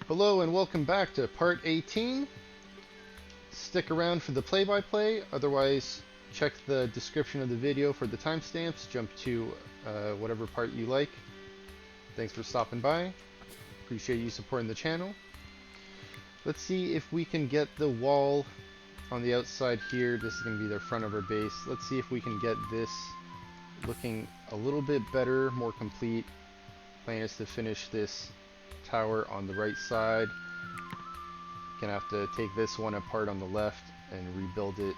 Hello and welcome back to part 18. Stick around for the play-by-play, otherwise check the description of the video for the timestamps. Jump to whatever part you like. Thanks for stopping by. Appreciate you supporting the channel. Let's see if we can get the wall on the outside here. This is going to be the front of our base. Let's see if we can get this looking a little bit better, more complete. Plan is to finish this tower on the right side. Gonna have to take this one apart on the left and rebuild it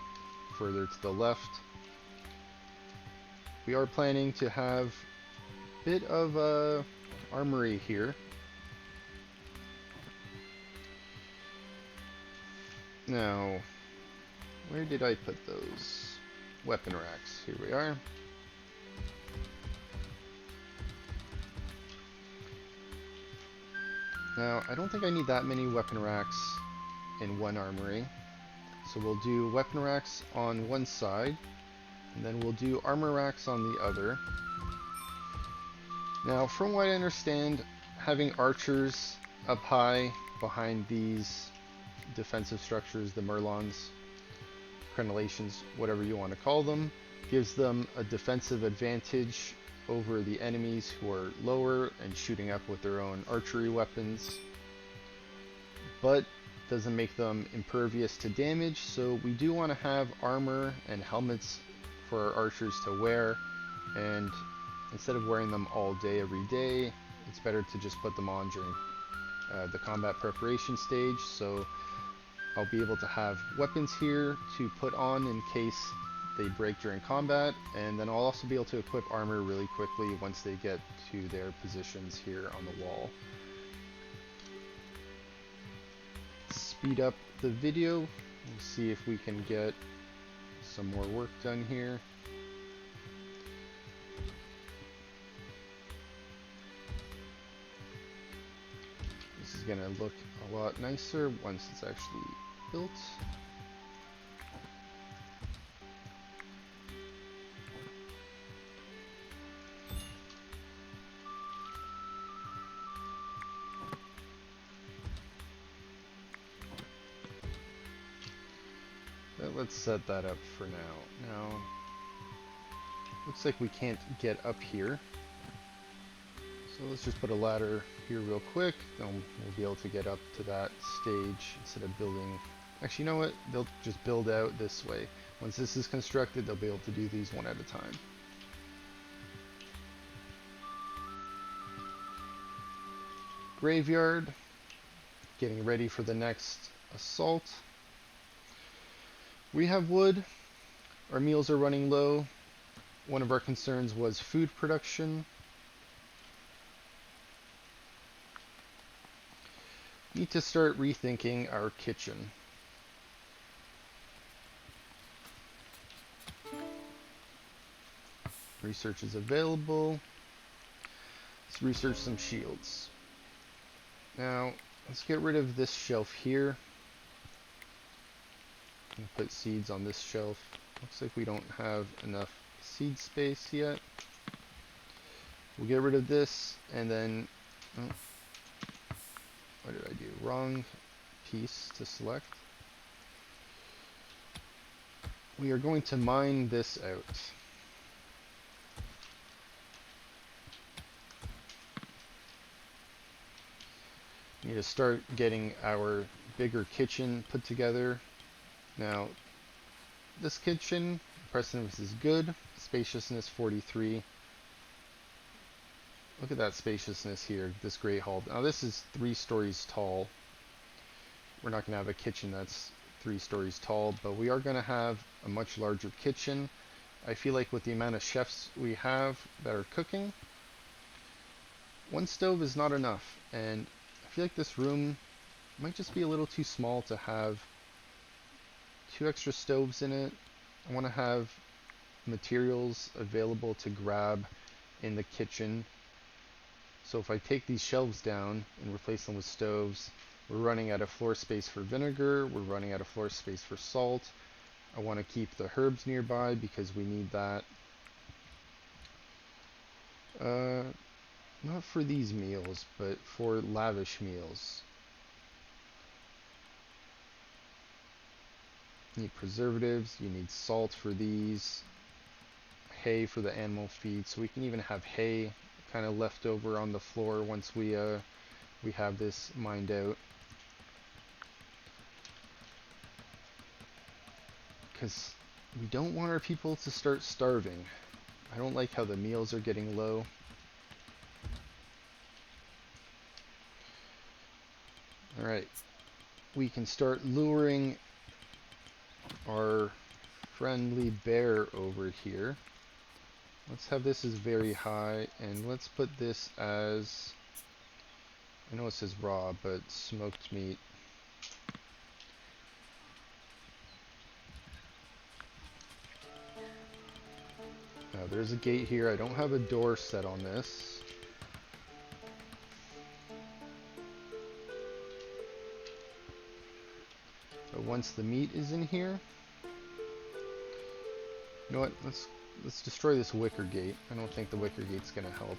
further to the left. We are planning to have a bit of a armory here. Now, where did I put those weapon racks? Here we are. Now, I don't think I need that many weapon racks in one armory. So we'll do weapon racks on one side, and then we'll do armor racks on the other. Now, from what I understand, having archers up high behind these defensive structures, the merlons, crenellations, whatever you want to call them, gives them a defensive advantage over the enemies who are lower and shooting up with their own archery weapons, but doesn't make them impervious to damage. So we do want to have armor and helmets for our archers to wear, and instead of wearing them all day every day, it's better to just put them on during the combat preparation stage. So I'll be able to have weapons here to put on in case they break during combat, and then I'll also be able to equip armor really quickly once they get to their positions here on the wall. Speed up the video and see if we can get some more work done here. This is going to look a lot nicer once it's actually built. Let's set that up for now. Now, looks like we can't get up here. So let's just put a ladder here real quick. Then we'll be able to get up to that stage instead of building. Actually, you know what? They'll just build out this way. Once this is constructed, they'll be able to do these one at a time. Graveyard. Getting ready for the next assault. We have wood. Our meals are running low. One of our concerns was food production. Need to start rethinking our kitchen. Research is available. Let's research some shields. Now, let's get rid of this shelf here. Put seeds on this shelf. Looks like we don't have enough seed space yet. We'll get rid of this, and then what did I do? Wrong piece to select. We are going to mine this out. Need to start getting our bigger kitchen put together. Now, this kitchen, impressiveness is good. Spaciousness 43. Look at that spaciousness here, this great hall. Now this is 3 stories tall. We're not going to have a kitchen that's 3 stories tall, but we are going to have a much larger kitchen. I feel like with the amount of chefs we have that are cooking, one stove is not enough, and I feel like this room might just be a little too small to have 2 extra stoves in it. I want to have materials available to grab in the kitchen. So if I take these shelves down and replace them with stoves, we're running out of floor space for vinegar, we're running out of floor space for salt. I want to keep the herbs nearby because we need that. Not for these meals, but for lavish meals. You need preservatives, you need salt for these, hay for the animal feed, so we can even have hay kind of left over on the floor once we have this mined out. Because we don't want our people to start starving. I don't like how the meals are getting low. Alright, we can start luring our friendly bear over here. Let's have this as very high, and let's put this as, I know it says raw, but smoked meat. Now there's a gate here. I don't have a door set on this. But once the meat is in here, you know what? Let's destroy this wicker gate. I don't think the wicker gate's gonna help.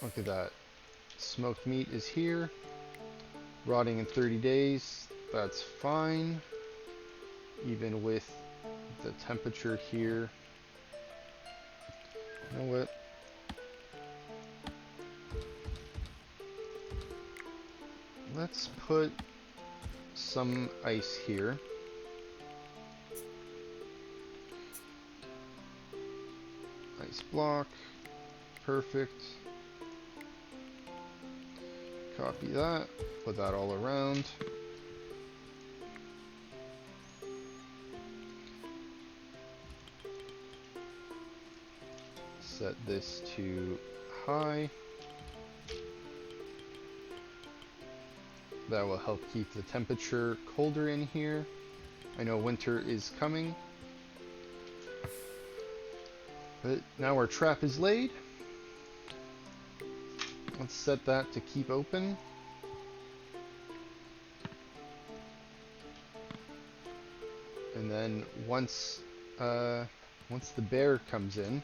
Look at that. Smoked meat is here. Rotting in 30 days. That's fine. Even with the temperature here. You know what? Let's put some ice here. Ice block. Perfect. Copy that. Put that all around. Set this to high. That will help keep the temperature colder in here. I know winter is coming. But now our trap is laid. Let's set that to keep open. And then once the bear comes in,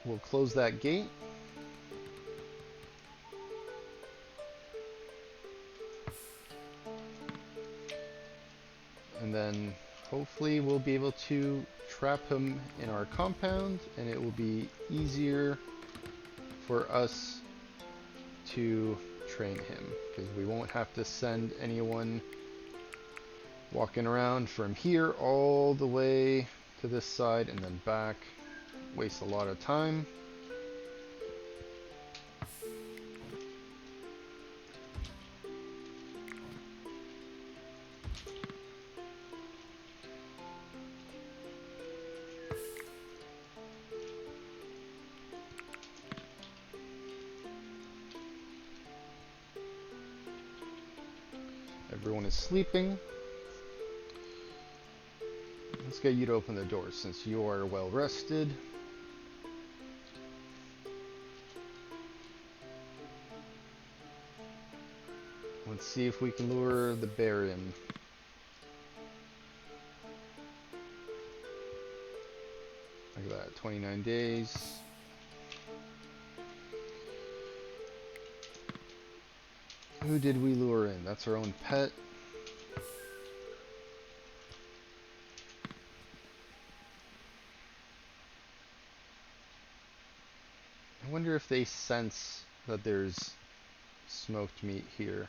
we'll close that gate. And then hopefully we'll be able to trap him in our compound, and it will be easier for us to train him, because we won't have to send anyone walking around from here all the way to this side and then back. Waste a lot of time. Everyone is sleeping. Let's get you to open the door since you are well rested. Let's see if we can lure the bear in. Look at that, 29 days. Who did we lure in? That's our own pet. I wonder if they sense that there's smoked meat here.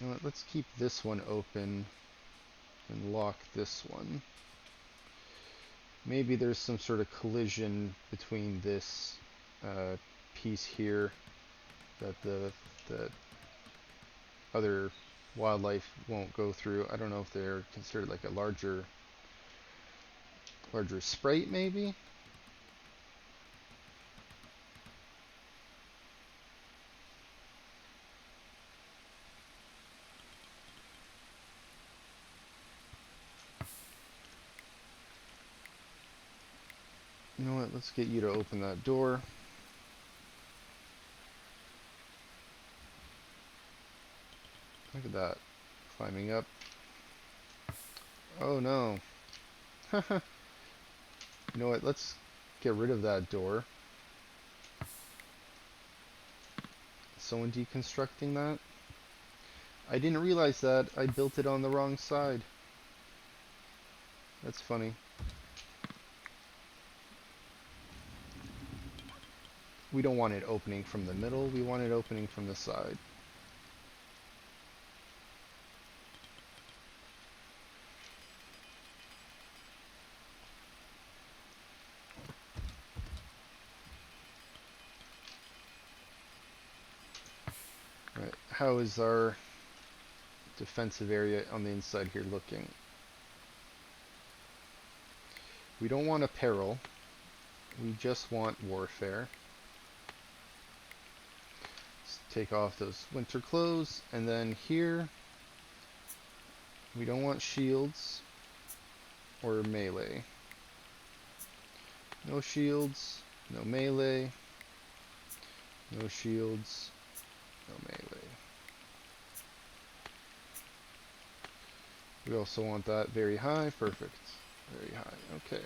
You know what, let's keep this one open and lock this one. Maybe there's some sort of collision between this piece here that the other wildlife won't go through. I don't know if they're considered like a larger sprite maybe. You know what? Let's get you to open that door. Look at that. Climbing up. Oh no. You know what? Let's get rid of that door. Someone deconstructing that? I didn't realize that. I built it on the wrong side. That's funny. We don't want it opening from the middle. We want it opening from the side. Right. How is our defensive area on the inside here looking? We don't want apparel. We just want warfare. Let's take off those winter clothes, and then here we don't want shields or melee. No shields, no melee, no shields, no melee. We also want that very high. Perfect. Very high. Okay.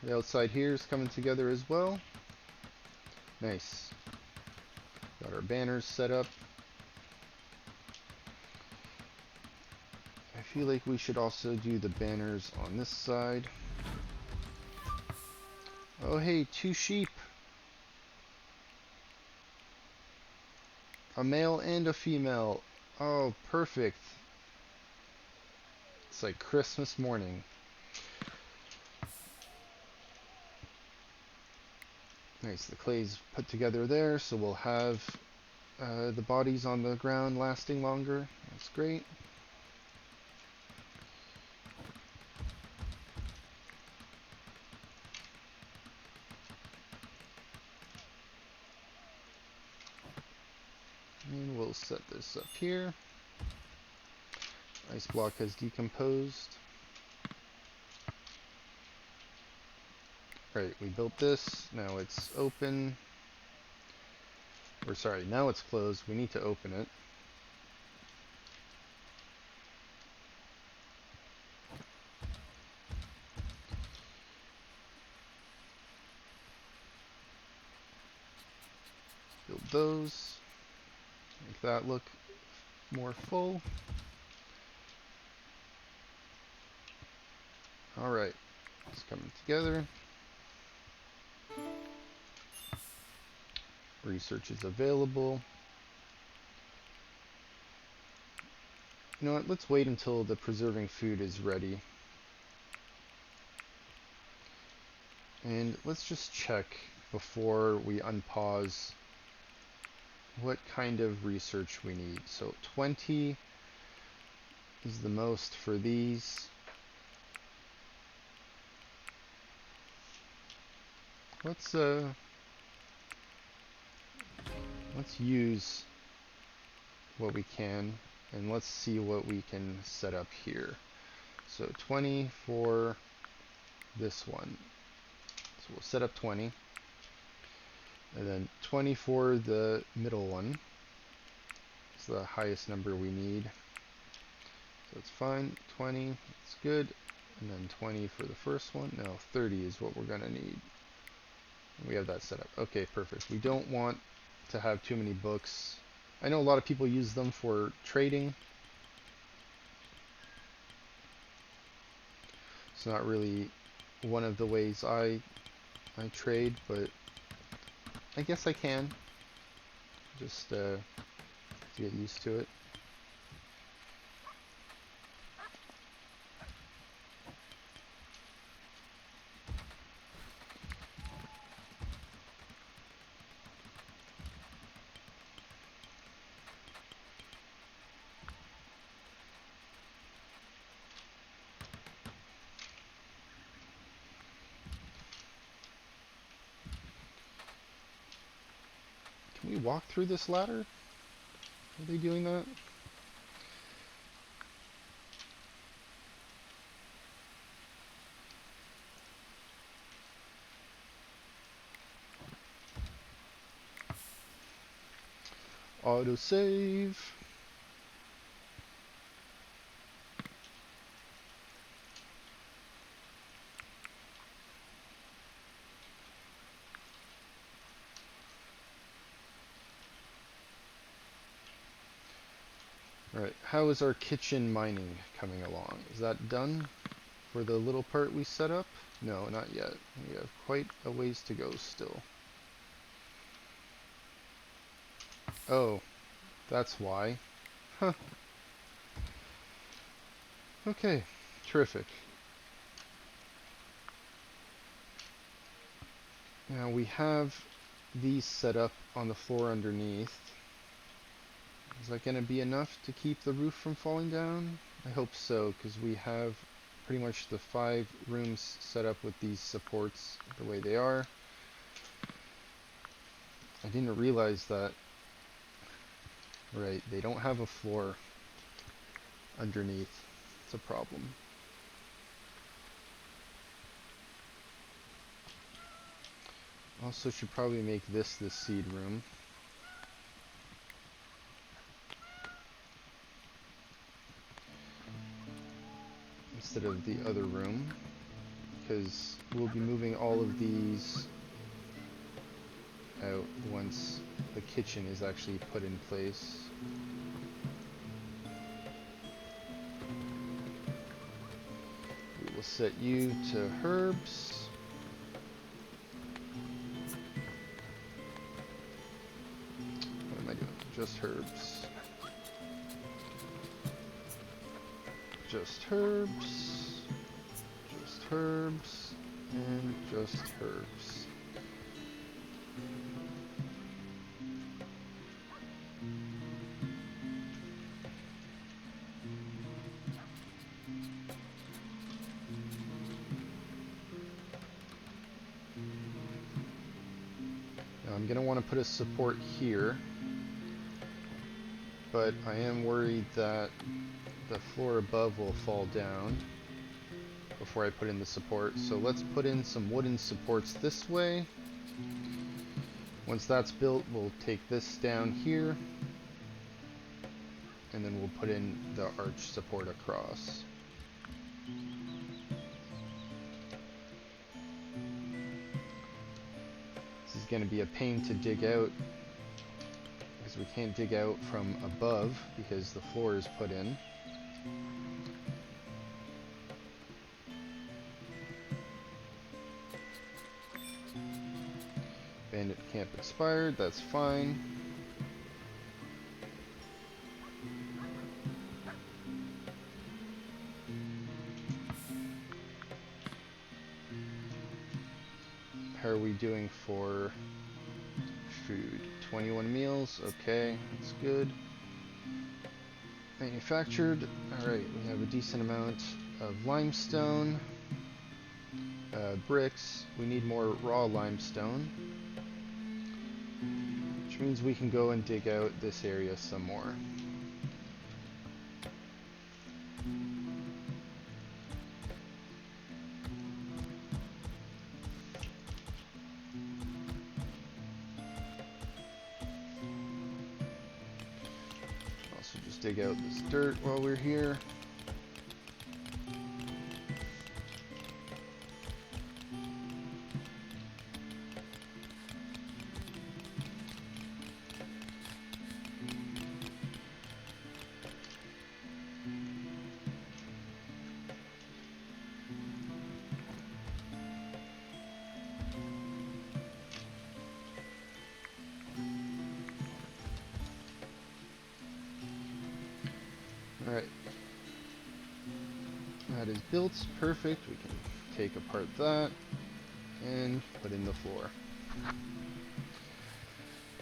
The outside here is coming together as well. Nice. Got our banners set up. I feel like we should also do the banners on this side. Oh hey, 2 sheep. A male and a female. Oh, perfect. It's like Christmas morning. Nice, the clay's put together there, so we'll have the bodies on the ground lasting longer. That's great. And we'll set this up here. Ice block has decomposed. Right, we built this. Now it's open. Or sorry, now it's closed. We need to open it. Build those. Make that look more full. Alright, it's coming together. Research is available. You know what, let's wait until the preserving food is ready. And let's just check before we unpause what kind of research we need. So 20 is the most for these. Let's use what we can, and let's see what we can set up here. So 20 for this one. So we'll set up 20. And then 20 for the middle one. It's the highest number we need. So it's fine. 20, it's good. And then 20 for the first one. No, 30 is what we're going to need. We have that set up. Okay, perfect. We don't want to have too many books. I know a lot of people use them for trading. It's not really one of the ways I trade, but I guess I can. Just to get used to it. we walk through this ladder? Are they doing that? Autosave. Alright, how is our kitchen mining coming along? Is that done for the little part we set up? No, not yet. We have quite a ways to go still. Oh, that's why. Huh. Okay, terrific. Now we have these set up on the floor underneath. Is that going to be enough to keep the roof from falling down? I hope so, because we have pretty much the 5 rooms set up with these supports the way they are. I didn't realize that. Right, they don't have a floor underneath. It's a problem. Also should probably make this the seed room. Instead of the other room, because we'll be moving all of these out once the kitchen is actually put in place. We will set you to herbs. What am I doing? Just herbs. Just herbs. Just herbs. And just herbs. I'm going to want to put a support here, but I am worried that the floor above will fall down before I put in the support. So let's put in some wooden supports this way. Once that's built, we'll take this down here, and then we'll put in the arch support across. This is going to be a pain to dig out, because we can't dig out from above because the floor is put in. Bandit camp expired, that's fine. How are we doing for food? 21 meals, okay, that's good. Manufactured, alright, we have a decent amount of limestone. Bricks, we need more raw limestone. Which means we can go and dig out this area some more. Also just dig out this dirt while we're here. Alright, that is built, perfect. We can take apart that and put in the floor.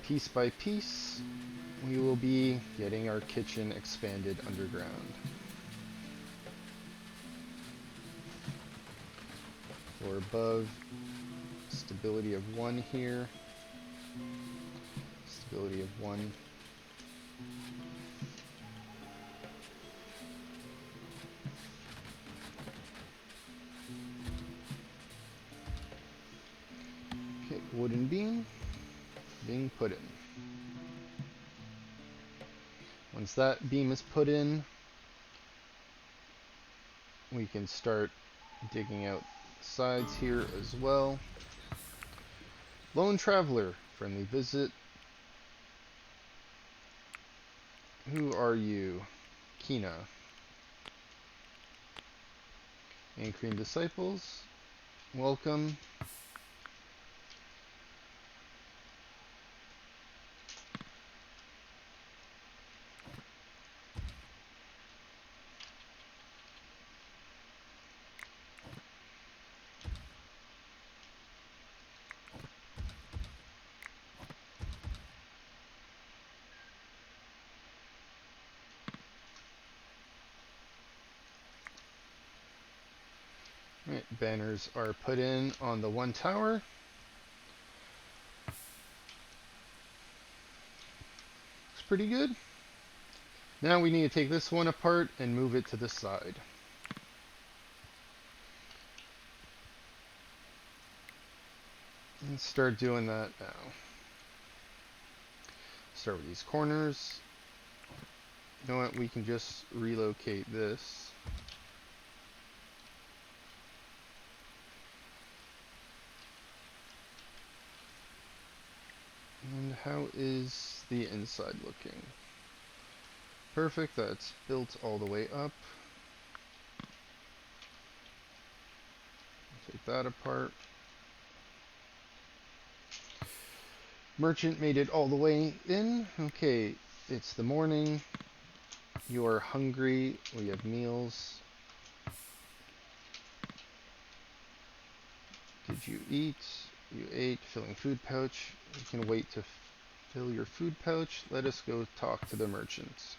Piece by piece, we will be getting our kitchen expanded underground. Floor above, stability of 1 here, possibility of one. Okay, wooden beam being put in. Once that beam is put in, we can start digging out sides here as well. Lone traveler, friendly visit. Who are you? Kina. Ancrene Disciples, welcome. Right, banners are put in on the one tower. Looks pretty good. Now we need to take this one apart and move it to the side. Let's start doing that now. Start with these corners. You know what, we can just relocate this. And how is the inside looking? Perfect, that's built all the way up. Take that apart. Merchant made it all the way in. Okay, it's the morning. You are hungry. We have meals. Did you eat? You ate. Filling food pouch. You can wait to fill your food pouch. Let us go talk to the merchants.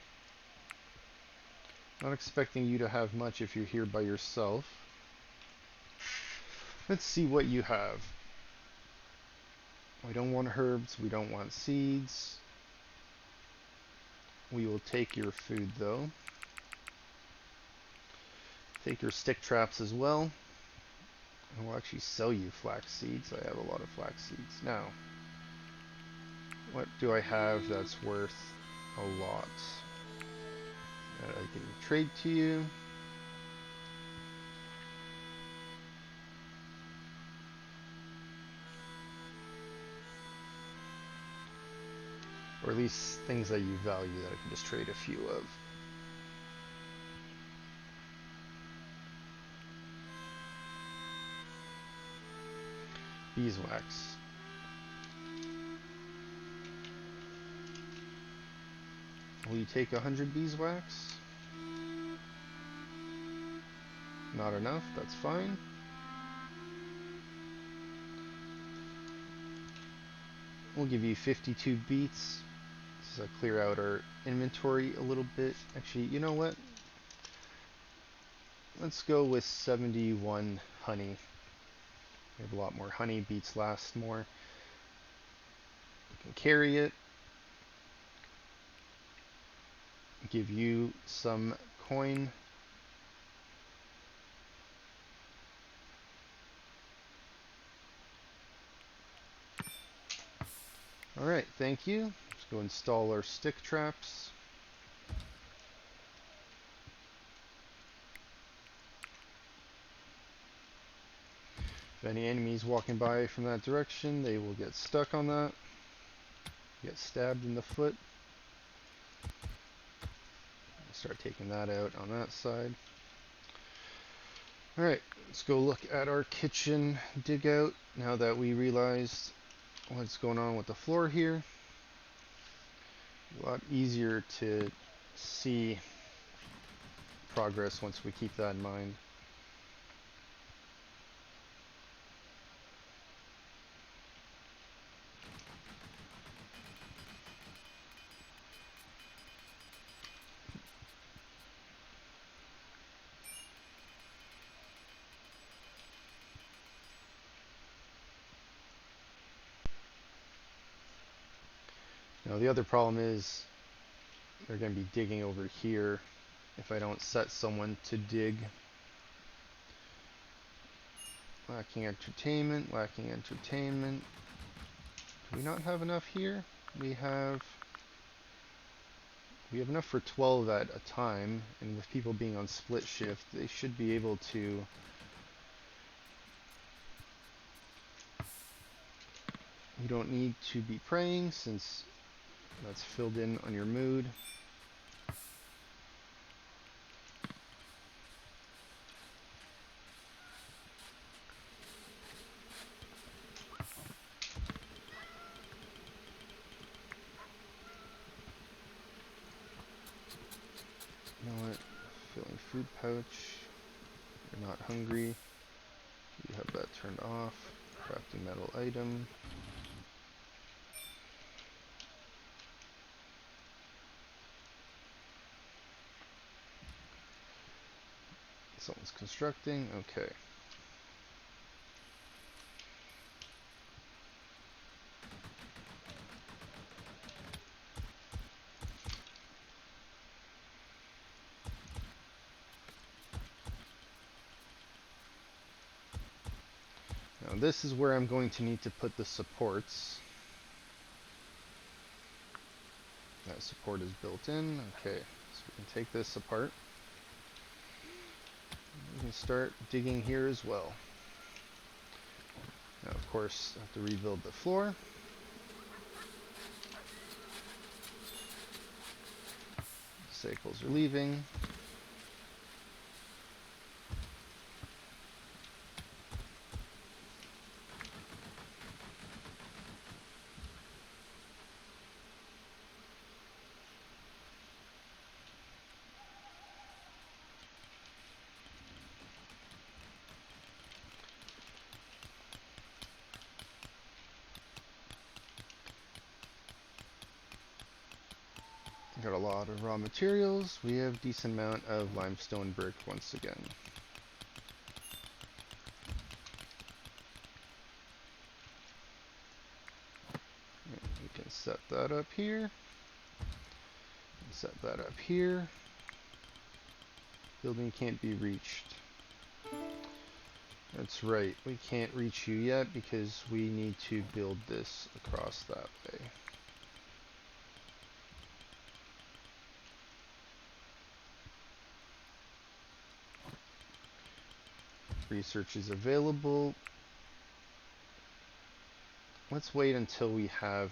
Not expecting you to have much if you're here by yourself. Let's see what you have. We don't want herbs. We don't want seeds. We will take your food though. Take your stick traps as well. I will actually sell you flax seeds. I have a lot of flax seeds. Now, what do I have that's worth a lot that I can trade to you? Or at least things that you value that I can just trade a few of. Beeswax. Will you take 100 beeswax? Not enough, that's fine. We'll give you 52 beets. This is clear out our inventory a little bit. Actually, you know what? Let's go with 71 honey. We have a lot more honey, beets last more. We can carry it. Give you some coin. Alright, thank you. Let's go install our stick traps. If any enemies walking by from that direction, they will get stuck on that. Get stabbed in the foot. Start taking that out on that side. Alright, let's go look at our kitchen dig out now that we realized what's going on with the floor here. A lot easier to see progress once we keep that in mind. Now the other problem is they're going to be digging over here if I don't set someone to dig. Lacking entertainment, lacking entertainment. Do we not have enough here? We have enough for 12 at a time, and with people being on split shift, they should be able to you don't need to be praying since that's filled in on your mood. You know what? Filling food pouch. You're not hungry. You have that turned off. Crafting metal item. Someone's constructing. Okay. Now this is where I'm going to need to put the supports. That support is built in. Okay, so we can take this apart. We can start digging here as well. Now, of course, I have to rebuild the floor. Disciples are leaving. Got a lot of raw materials. We have a decent amount of limestone brick once again. And we can set that up here. Set that up here. Building can't be reached. That's right, we can't reach you yet because we need to build this across that way. Research is available. Let's wait until we have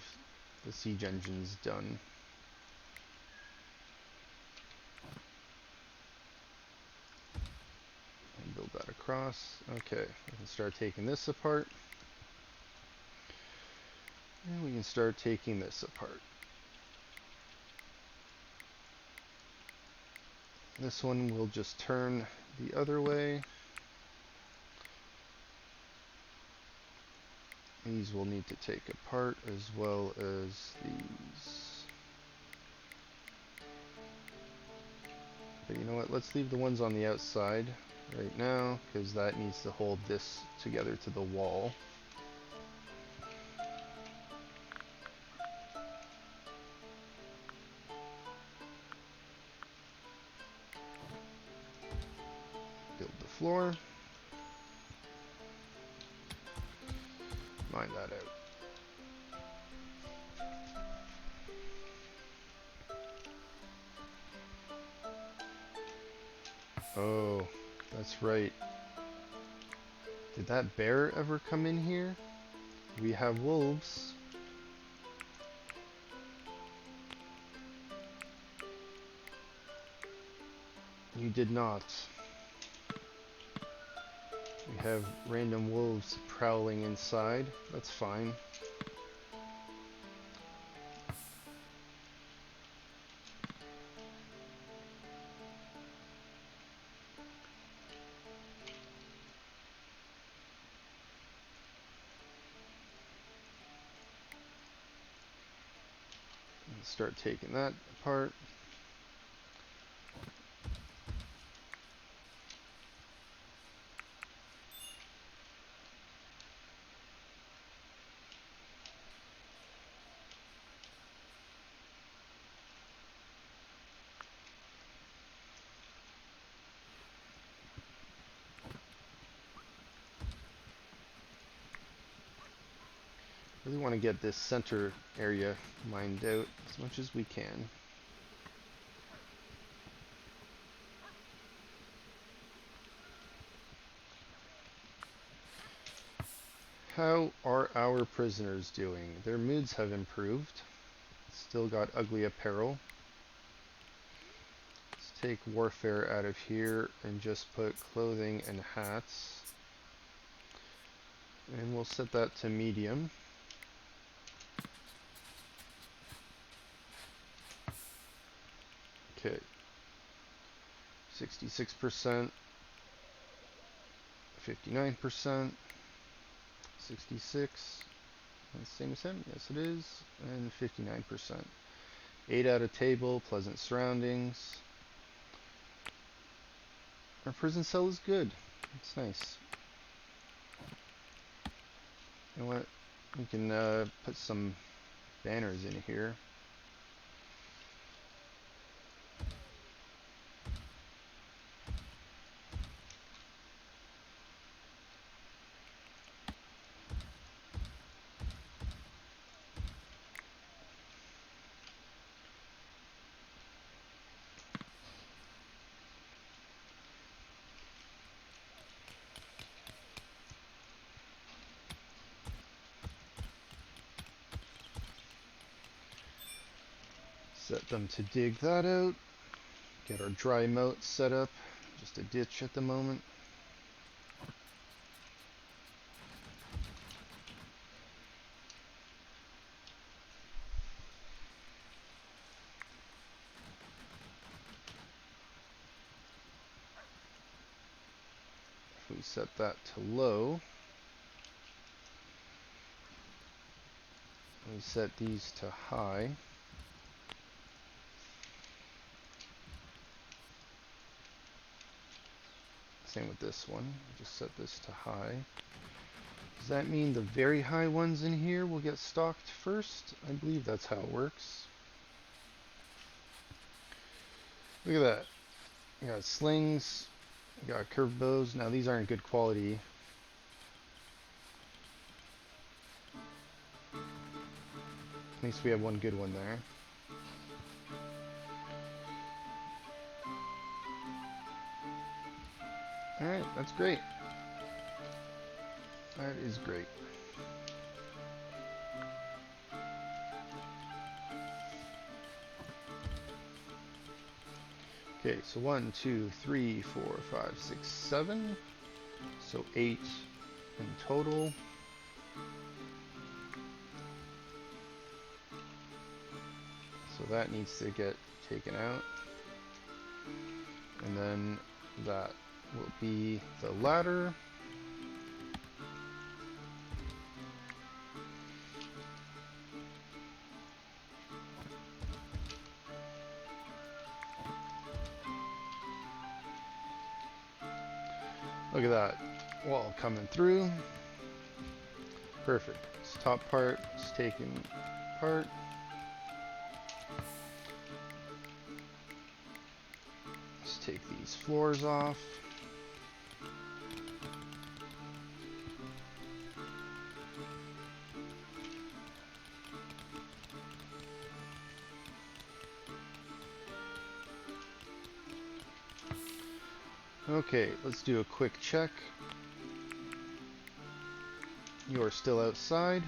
the siege engines done. And build that across. Okay, we can start taking this apart. And we can start taking this apart. This one will just turn the other way. These will need to take apart as well as these. But you know what, let's leave the ones on the outside right now because that needs to hold this together to the wall. Build the floor. Mine that out. Oh, that's right. Did that bear ever come in here? We have wolves. You did not. We have random wolves prowling inside. That's fine. Start taking that apart. Really want to get this center area mined out as much as we can. How are our prisoners doing? Their moods have improved. Still got ugly apparel. Let's take warfare out of here and just put clothing and hats. And we'll set that to medium. Okay. 66%. 59%. 66. Same as him. Yes, it is. And 59%. 8 out of table. Pleasant surroundings. Our prison cell is good. It's nice. You know what? We can put some banners in here. Set them to dig that out. Get our dry moat set up. Just a ditch at the moment. If we set that to low, we set these to high. Same with this one. Just set this to high. Does that mean the very high ones in here will get stocked first? I believe that's how it works. Look at that. We got slings. We got curved bows. Now these aren't good quality. At least we have one good one there. Alright, that's great. That is great. Okay, so 1, 2, 3, 4, 5, 6, 7. So 8 in total. So that needs to get taken out. And then that will be the ladder. Look at that wall coming through. Perfect. This top part is taken apart. Let's take these floors off. Okay, let's do a quick check. You are still outside.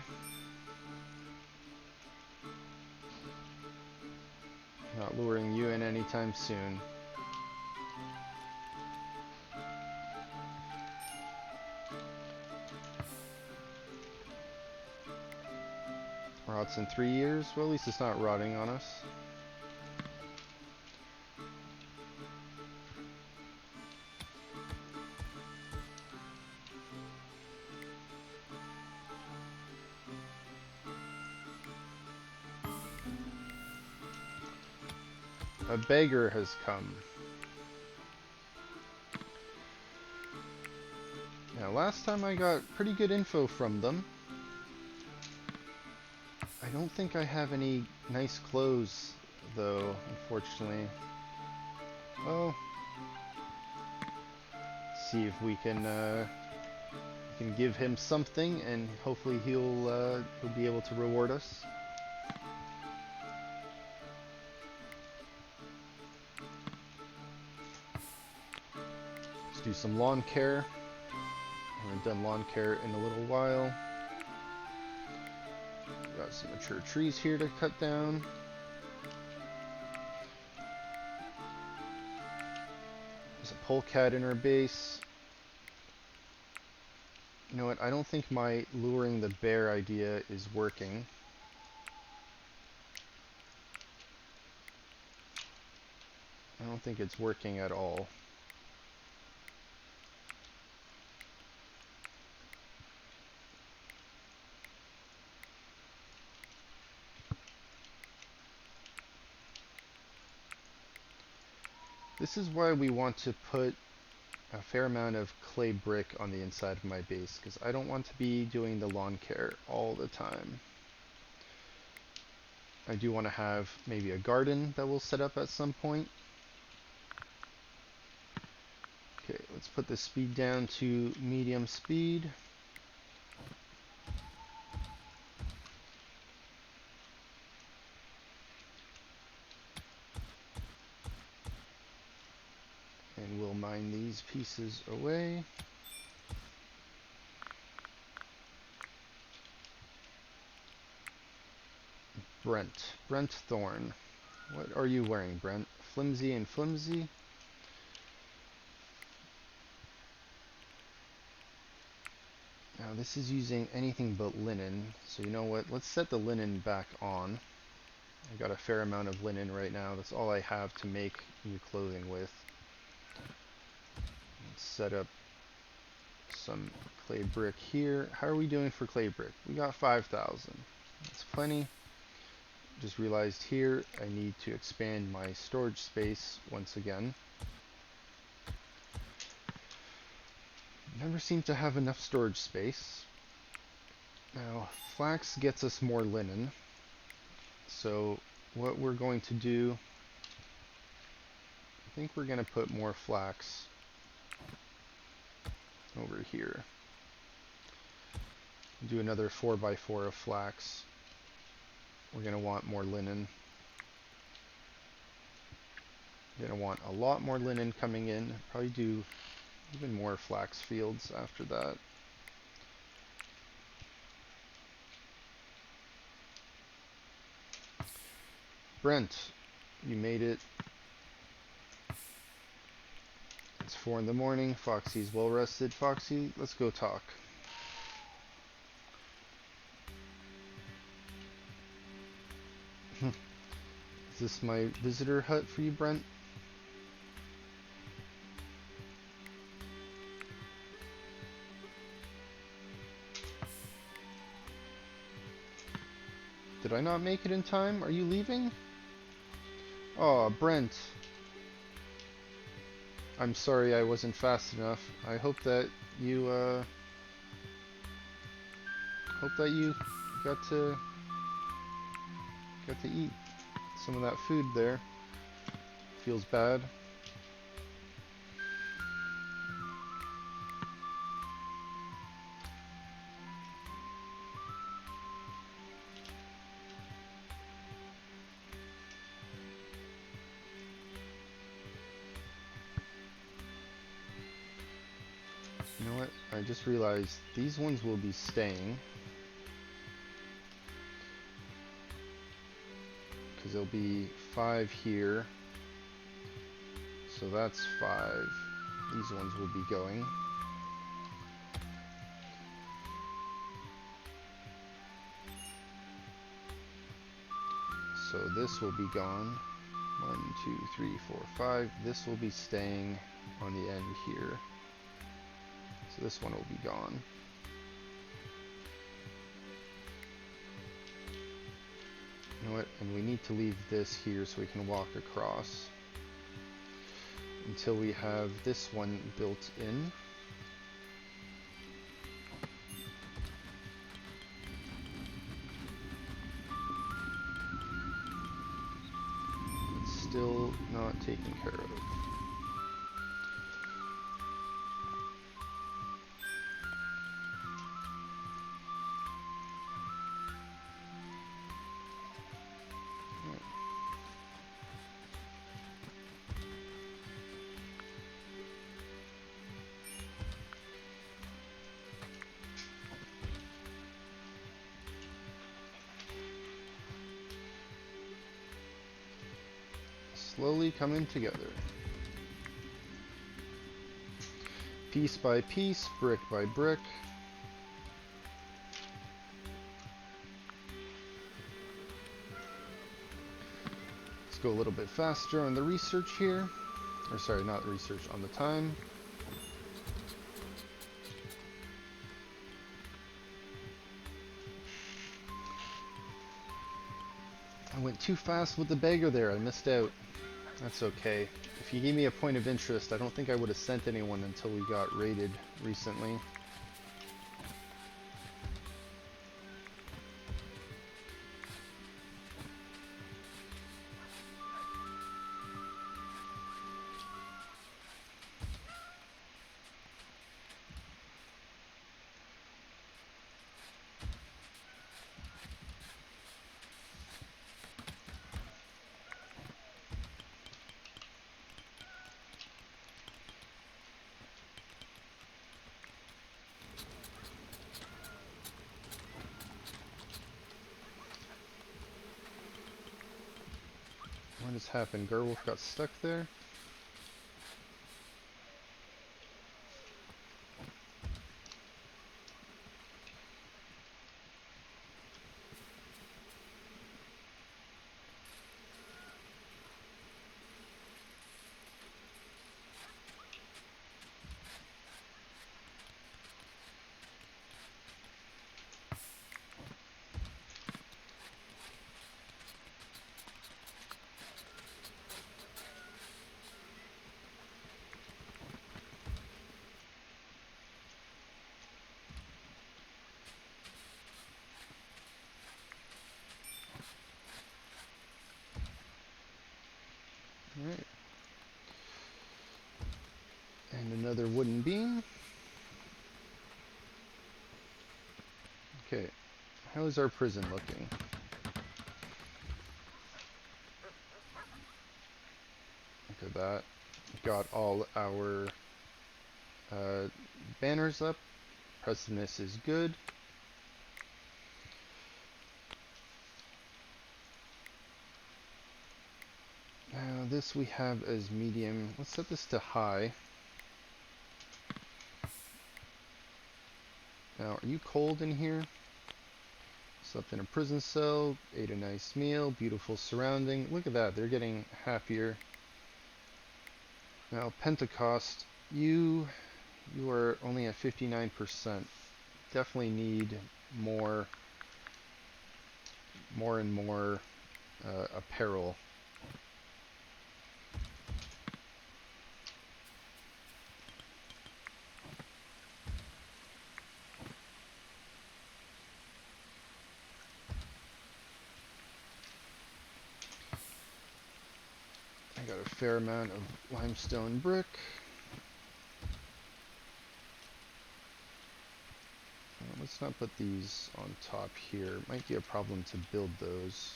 Not luring you in anytime soon. Rots in 3 years? Well, at least it's not rotting on us. A beggar has come. Now, last time I got pretty good info from them. I don't think I have any nice clothes, though, unfortunately. Oh. See if we can We can give him something, and hopefully he'll be able to reward us. Let's do some lawn care. I haven't done lawn care in a little while. Got some mature trees here to cut down. There's a polecat in our base. You know what? I don't think my luring the bear idea is working. I don't think it's working at all. This is why we want to put a fair amount of clay brick on the inside of my base, because I don't want to be doing the lawn care all the time. I do want to have maybe a garden that we'll set up at some point. Okay, let's put the speed down to medium speed. And we'll mine these pieces away. Brent Thorne. What are you wearing, Brent? Flimsy and flimsy? Now this is using anything but linen, so you know what? Let's set the linen back on. I got a fair amount of linen right now. That's all I have to make new clothing with. Let's set up some clay brick here. How are we doing for clay brick? We got 5,000. That's plenty. Just realized here I need to expand my storage space once again. Never seem to have enough storage space. Now, flax gets us more linen. So what we're going to do, I think we're going to put more flax over here. Do another 4x4 of flax. We're going to want more linen. We're going to want a lot more linen coming in. Probably do even more flax fields after that. Brent, you made it. It's 4 in the morning. Foxy's well rested. Foxy, let's go talk. Is this my visitor hut for you, Brent? Did I not make it in time? Are you leaving? Oh, Brent. I'm sorry I wasn't fast enough. I hope that you got to eat some of that food there. Feels bad. You know what? I just realized these ones will be staying. Because there'll be 5 here. So that's 5. These ones will be going. So this will be gone. 1, 2, 3, 4, 5. This will be staying on the end here. So this one will be gone. You know what? And we need to leave this here so we can walk across until we have this one built in. It's still not taken care of. slowly coming together. Piece by piece, brick by brick. Let's go a little bit faster on the research here. Or sorry, not research, on the time. I went too fast with the beggar there, I missed out. That's okay. If you gave me a point of interest, I don't think I would have sent anyone until we got raided recently. What has happened? Gerwolf got stuck there? Alright. And another wooden beam. Okay, how is our prison looking? Look at that. Got all our banners up. Precedence is good. Now this we have as medium. Let's set this to high. Now, are you cold in here? Slept in a prison cell, ate a nice meal, beautiful surrounding. Look at that, they're getting happier. Now, Pentecost, you are only at 59%. Definitely need more and more apparel. I got a fair amount of limestone brick. Let's not put these on top here. Might be a problem to build those.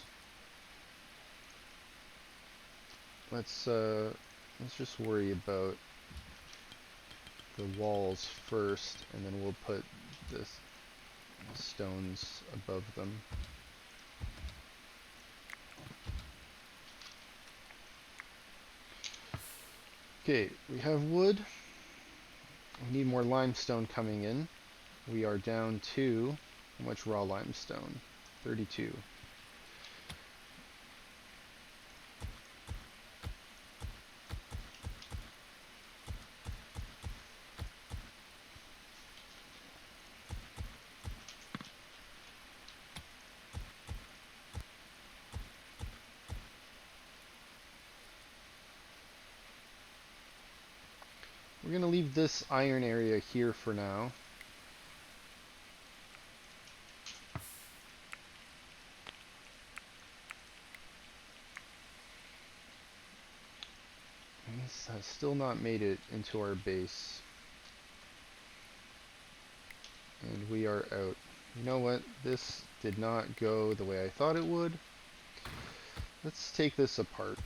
Let's just worry about the walls first, and then we'll put the stones above them. Okay, we have wood. We need more limestone coming in. We are down to, how much raw limestone? 32. We're going to leave this iron area here for now. This has still not made it into our base. And we are out. You know what? This did not go the way I thought it would. Let's take this apart.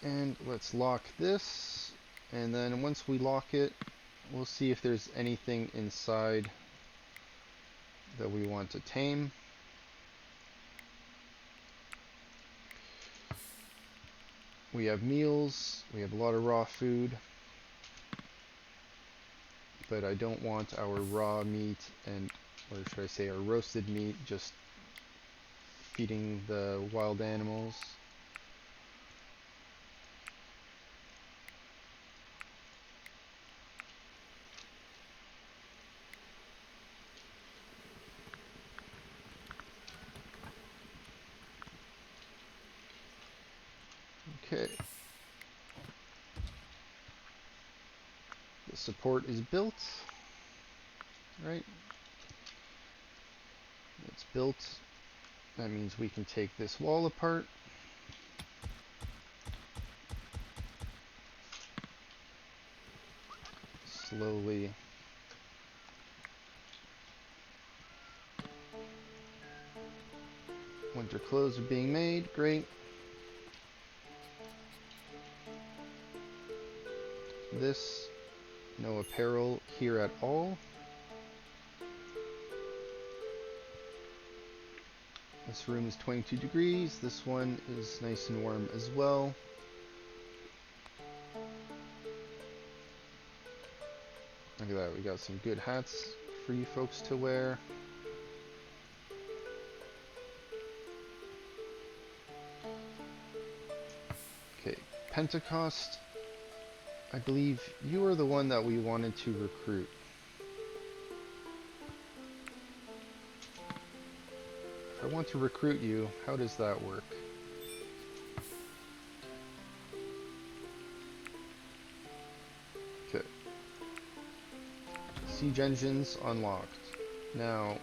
And let's lock this. And then once we lock it, we'll see if there's anything inside that we want to tame. We have meals, we have a lot of raw food, but I don't want our raw meat and, or should I say our roasted meat, just feeding the wild animals. Okay. The support is built, right? It's built. That means we can take this wall apart. Slowly. Winter clothes are being made. Great. This, no apparel here at all. This room is 22 degrees. This one is nice and warm as well. Look at that, we got some good hats for you folks to wear. Okay, Pentecost. I believe you are the one that we wanted to recruit. If I want to recruit you, how does that work? Okay. Siege engines unlocked. Now,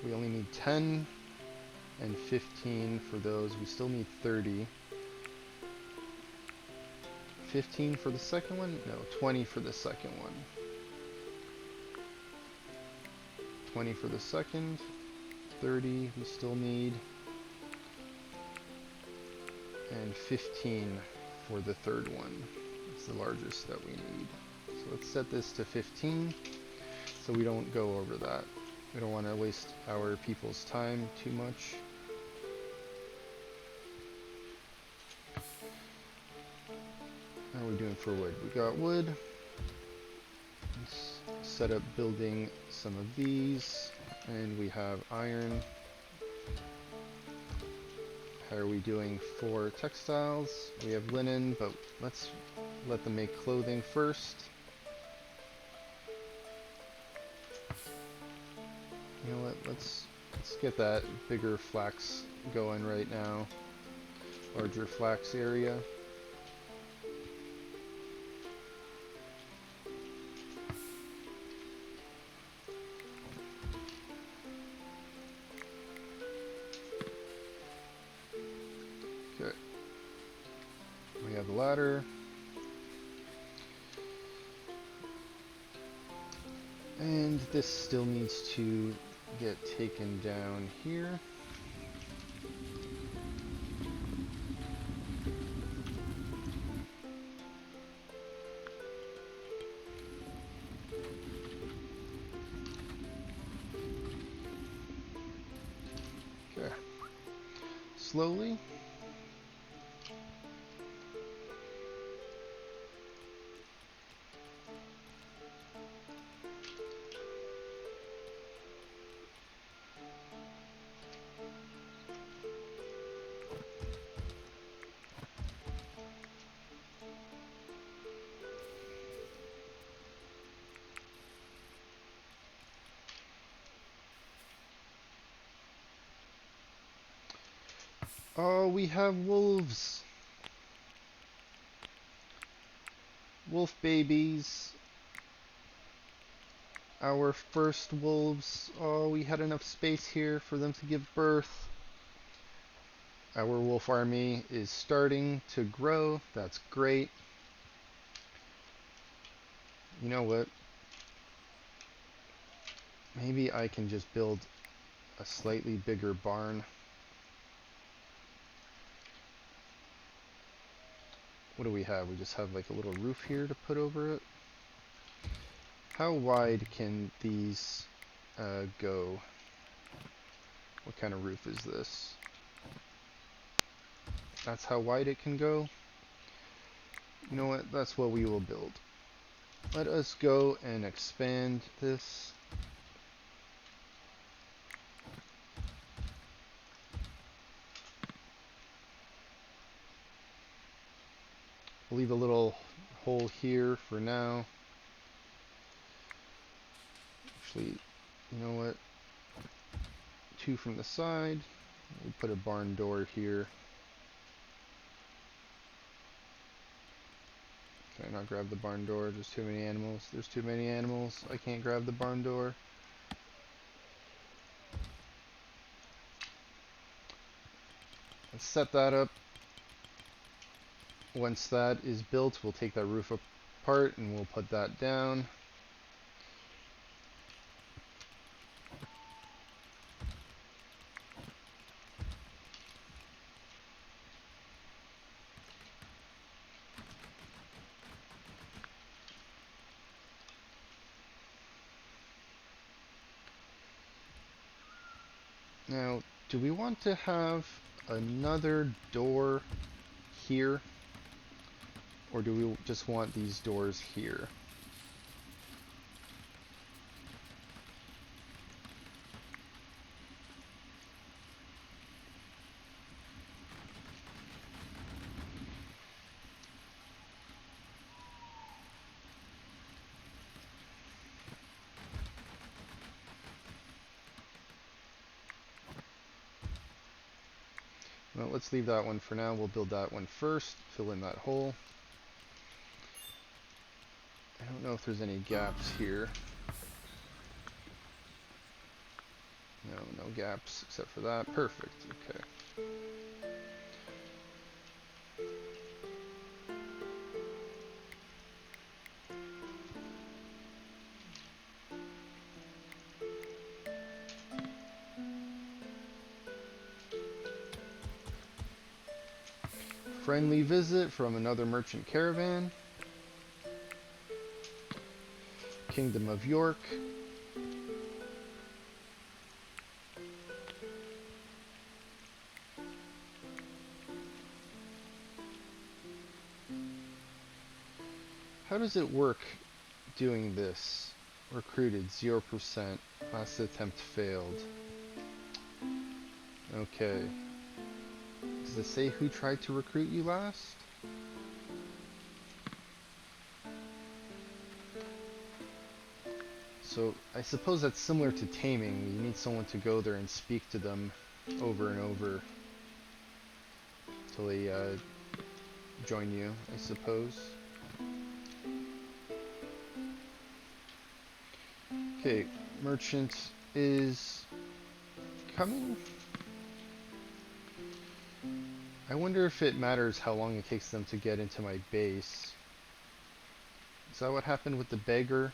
we only need 10 and 15 for those. We still need 30. 15 for the second one? No, 20 for the second one. 20 for the second. 30 we still need. And 15 for the third one. It's the largest that we need. So let's set this to 15 so we don't go over that. We don't want to waste our people's time too much. How are we doing for wood? We got wood. Let's set up building some of these. And we have iron. How are we doing for textiles? We have linen, but let's let them make clothing first. You know what? Let's get that bigger flax going right now. Larger flax area. Okay. We have the ladder. And this still needs to get taken down here. Okay. Slowly. Oh, we have wolves. Wolf babies. Our first wolves. Oh, we had enough space here for them to give birth. Our wolf army is starting to grow. That's great. You know what? Maybe I can just build a slightly bigger barn. What do we have? We just have like a little roof here to put over it. How wide can these go? What kind of roof is this? That's how wide it can go. You know what? That's what we will build. Let us go and expand this. Leave a little hole here for now. Actually, you know what? 2 from the side. We'll put a barn door here. Can I not grab the barn door? There's too many animals. There's too many animals. I can't grab the barn door. Let's set that up. Once that is built, we'll take that roof apart and we'll put that down. Now, do we want to have another door here? Or do we just want these doors here? Well, let's leave that one for now. We'll build that one first, fill in that hole. I don't know if there's any gaps here. No, no gaps except for that. Perfect, okay. Friendly visit from another merchant caravan. Kingdom of York. How does it work doing this? Recruited 0%. Last attempt failed. Okay. Does it say who tried to recruit you last? So I suppose that's similar to taming. You need someone to go there and speak to them over and over until they join you, I suppose. Okay, merchant is coming. I wonder if it matters how long it takes them to get into my base. Is that what happened with the beggar?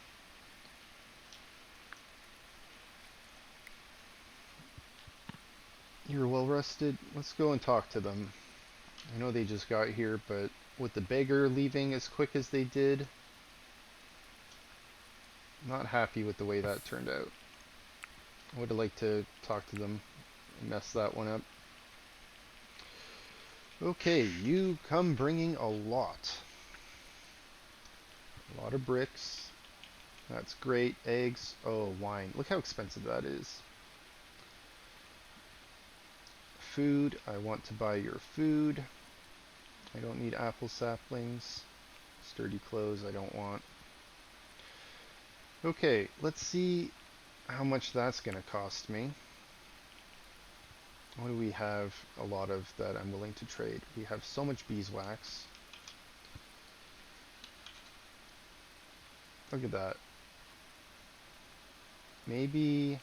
You're well rested. Let's go and talk to them. I know they just got here, but with the beggar leaving as quick as they did, not happy with the way that turned out. I would have liked to talk to them and mess that one up. Okay, you come bringing a lot. A lot of bricks. That's great. Eggs. Oh, wine. Look how expensive that is. Food. I want to buy your food. I don't need apple saplings. Sturdy clothes I don't want. Okay, let's see how much that's going to cost me. What do we have a lot of that I'm willing to trade? We have so much beeswax. Look at that. Maybe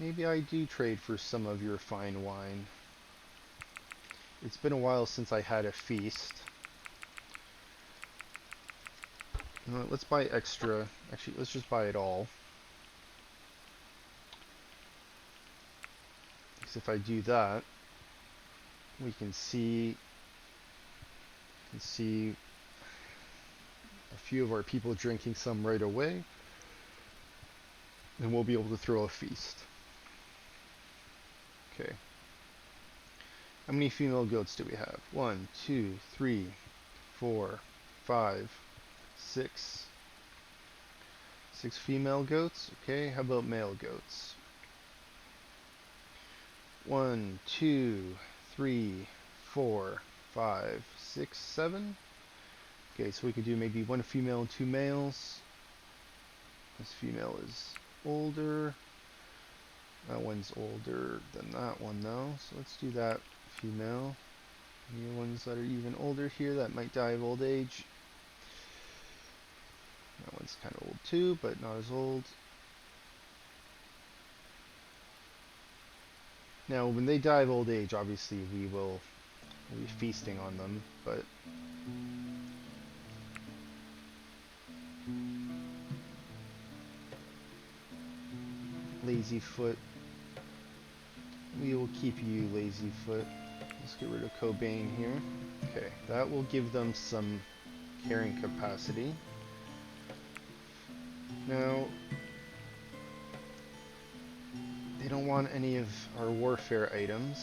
I do trade for some of your fine wine. It's been a while since I had a feast. You know what, let's buy extra. Actually, let's just buy it all. Because if I do that, we can see a few of our people drinking some right away. And we'll be able to throw a feast. Okay. How many female goats do we have? 1, 2, 3, 4, 5, 6. 6 female goats. Okay, how about male goats? 1, 2, 3, 4, 5, 6, 7. Okay, so we could do maybe 1 female and 2 males. This female is older. That one's older than that one though, so let's do that female. Any ones that are even older here that might die of old age. That one's kind of old too, but not as old. Now, when they die of old age, obviously we will be feasting on them, but Lazyfoot, we will keep you, Lazyfoot. Let's get rid of Cobain here. Okay, that will give them some carrying capacity. Now, they don't want any of our warfare items.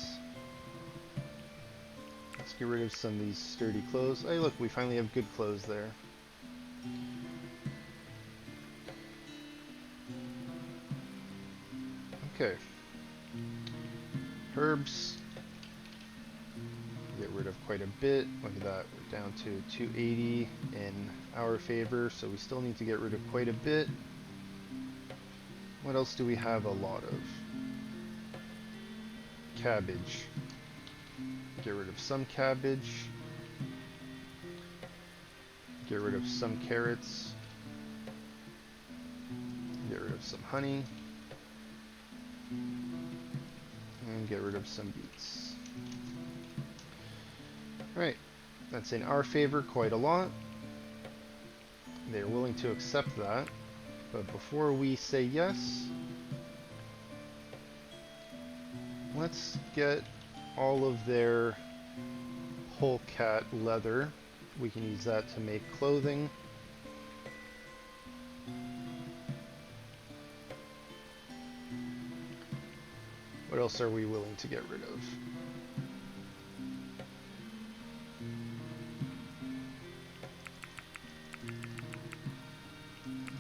Let's get rid of some of these sturdy clothes. Hey look, we finally have good clothes there. Okay. Herbs. Get rid of quite a bit. Look at that, we're down to 280 in our favor, so we still need to get rid of quite a bit. What else do we have a lot of? Cabbage. Get rid of some cabbage. Get rid of some carrots. Get rid of some honey. And get rid of some beets. Right, that's in our favor quite a lot. They're willing to accept that. But before we say yes, let's get all of their polecat leather. We can use that to make clothing. What else are we willing to get rid of?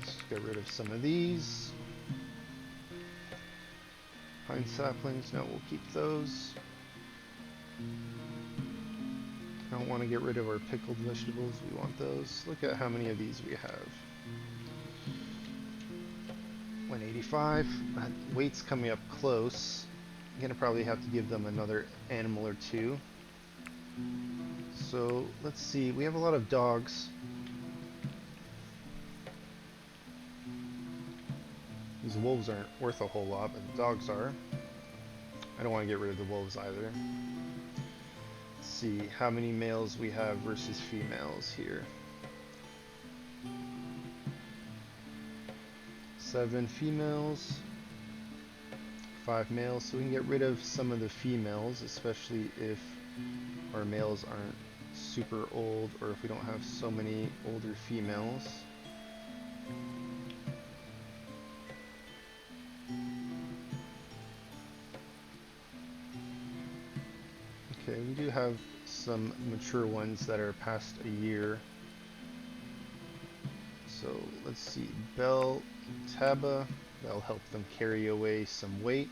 Let's get rid of some of these. Pine saplings, no, we'll keep those. I don't want to get rid of our pickled vegetables, we want those. Look at how many of these we have. 185, that weight's coming up close. I'm gonna probably have to give them another animal or two. So let's see, we have a lot of dogs. These wolves aren't worth a whole lot, but the dogs are. I don't want to get rid of the wolves either. Let's see how many males we have versus females here. 7 females, 5 males, so we can get rid of some of the females, especially if our males aren't super old or if we don't have so many older females. Okay, we do have some mature ones that are past a year. So let's see, Bell, Taba, that'll help them carry away some weight.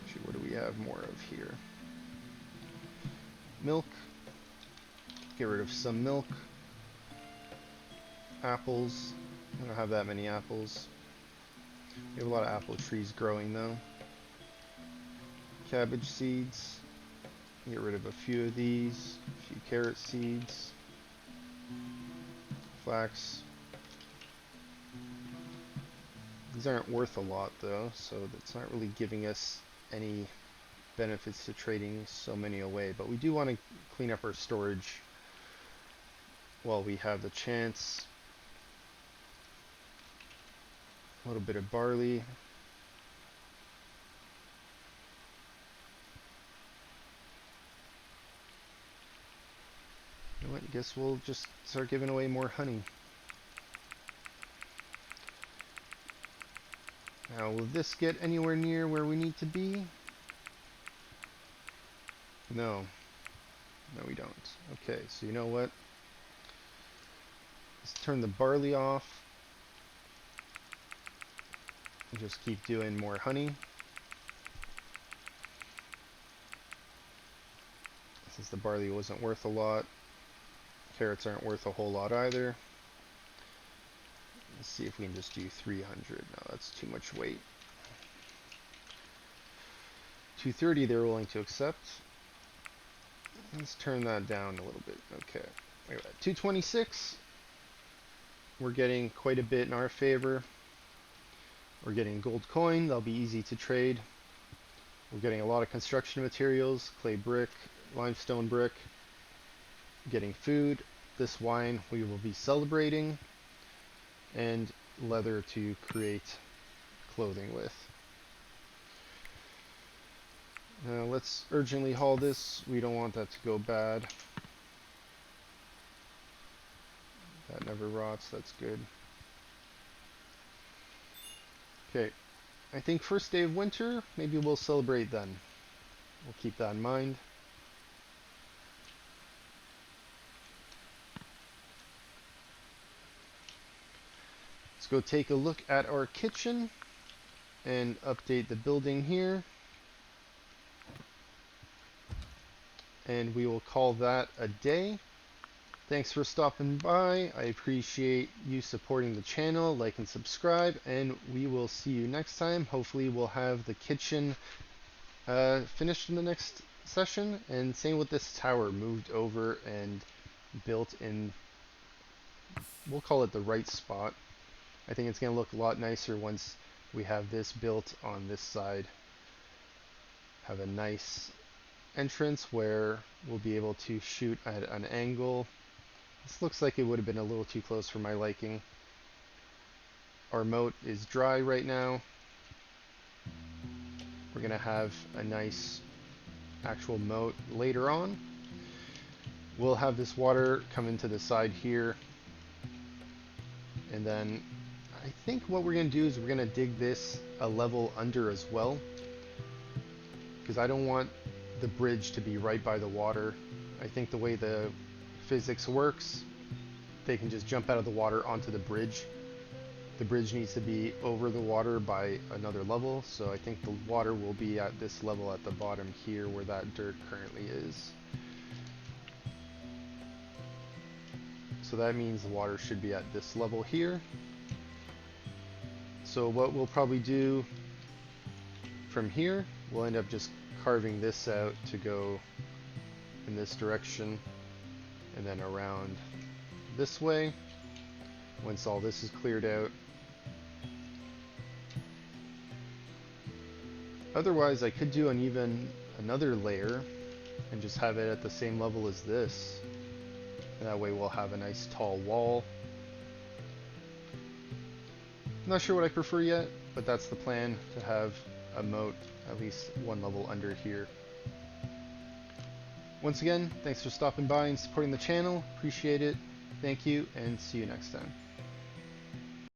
Actually, what do we have more of here? Milk, get rid of some milk. Apples, I don't have that many apples. We have a lot of apple trees growing though. Cabbage seeds, get rid of a few of these, a few carrot seeds, flax. These aren't worth a lot though, so that's not really giving us any benefits to trading so many away, but we do want to clean up our storage while we have the chance. A little bit of barley. You know what, I guess we'll just start giving away more honey. Now, will this get anywhere near where we need to be? No. No, we don't. Okay, so you know what? Let's turn the barley off. And just keep doing more honey. Since the barley wasn't worth a lot, carrots aren't worth a whole lot either. Let's see if we can just do 300. No, that's too much weight. 230 they're willing to accept. Let's turn that down a little bit. Okay. 226. We're getting quite a bit in our favor. We're getting gold coin. That'll be easy to trade. We're getting a lot of construction materials, clay brick, limestone brick. Getting food. This wine we will be celebrating. And leather to create clothing with. Now let's urgently haul this. We don't want that to go bad. That never rots. That's good. Okay. I think first day of winter, maybe we'll celebrate then. We'll keep that in mind. Let's go take a look at our kitchen and update the building here. And we will call that a day. Thanks for stopping by. I appreciate you supporting the channel. Like and subscribe, and we will see you next time. Hopefully we'll have the kitchen finished in the next session, and same with this tower, moved over and built in, we'll call it the right spot. I think it's going to look a lot nicer once we have this built on this side. Have a nice entrance where we'll be able to shoot at an angle. This looks like it would have been a little too close for my liking. Our moat is dry right now. We're going to have a nice actual moat later on. We'll have this water come into the side here. And then I think what we're going to do is we're going to dig this a level under as well. Because I don't want the bridge to be right by the water. I think the way the physics works, they can just jump out of the water onto the bridge. The bridge needs to be over the water by another level, so I think the water will be at this level at the bottom here where that dirt currently is. So that means the water should be at this level here. So what we'll probably do from here, we'll end up just carving this out to go in this direction and then around this way once all this is cleared out. Otherwise I could do another layer and just have it at the same level as this, and that way we'll have a nice tall wall. I'm not sure what I prefer yet, but that's the plan, to have a moat at least one level under here. Once again, thanks for stopping by and supporting the channel. Appreciate it. Thank you, and see you next time.